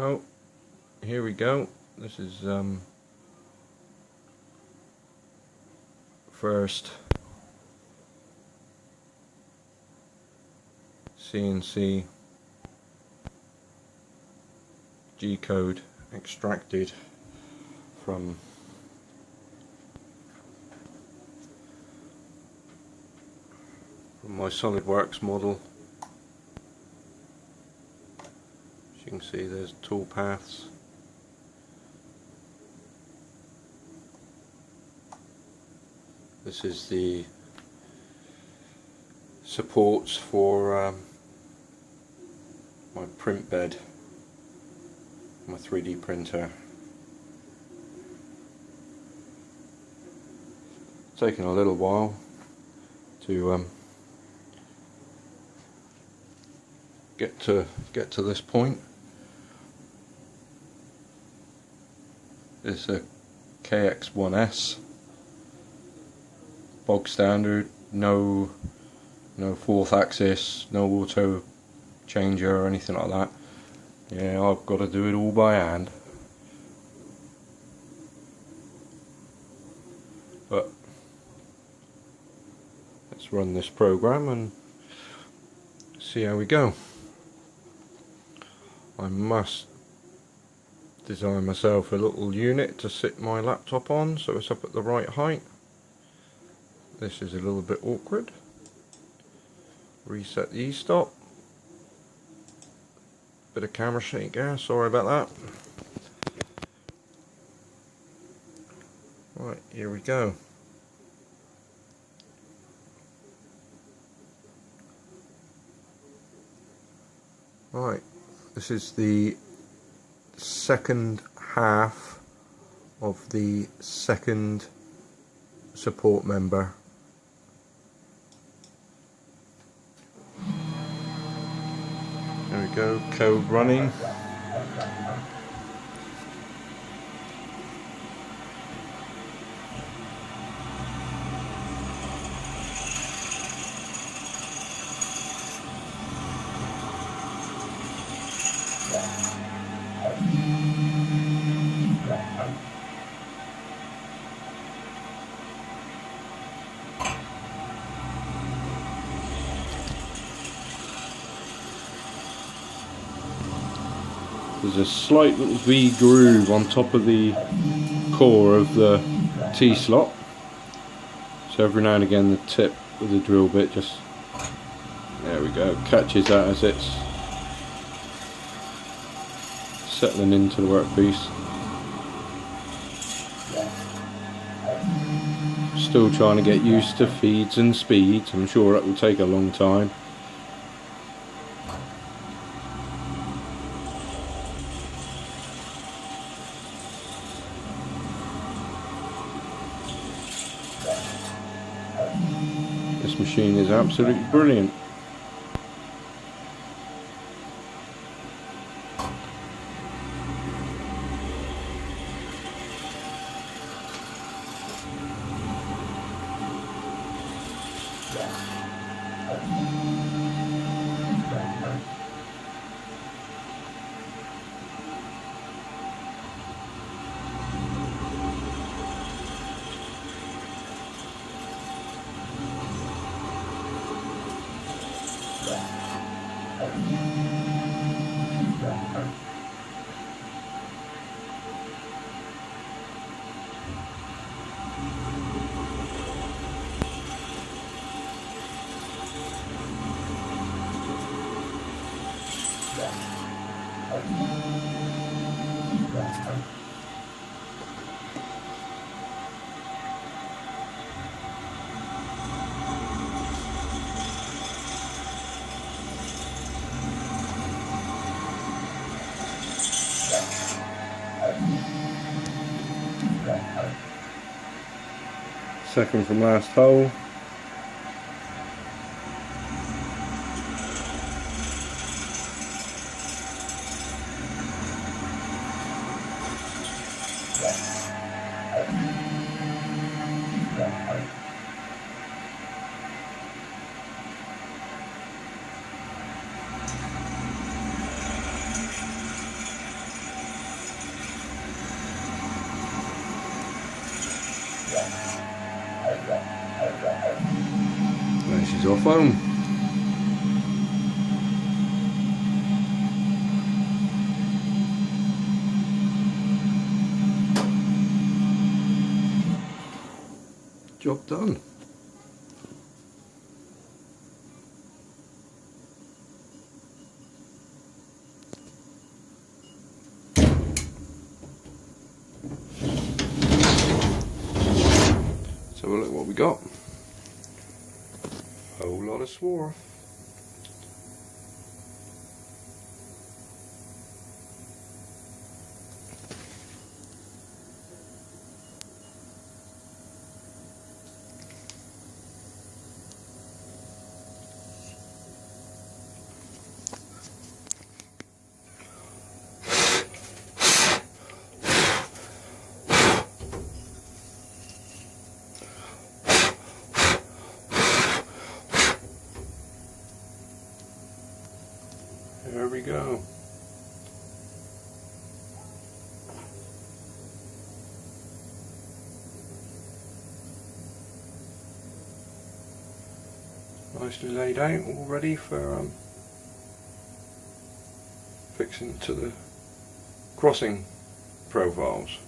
Oh, here we go. This is first CNC G-code extracted from my SolidWorks model. As you can see, there's tool paths. This is the supports for my print bed, my 3D printer. It's taken a little while to get to this point. It's a KX1s, bog standard, no fourth axis, no auto changer or anything like that. Yeah, I've got to do it all by hand. But let's run this program and see how we go. I must design myself a little unit to sit my laptop on so it's up at the right height. This is a little bit awkward. Reset the e-stop. Bit of camera shake there, sorry about that. Right, here we go. Right, this is the second half of the second support member. There we go, code running. There's a slight little V groove on top of the core of the T-slot, so every now and again the tip of the drill bit just, there we go, catches that as it's settling into the workpiece. Still trying to get used to feeds and speeds. I'm sure it will take a long time. This machine is absolutely brilliant. Second from last hole. This is our foam. Job done. Let's have a look what we got. A whole lot of swarf. There we go. Nicely laid out, all ready for fixing to the crossing profiles.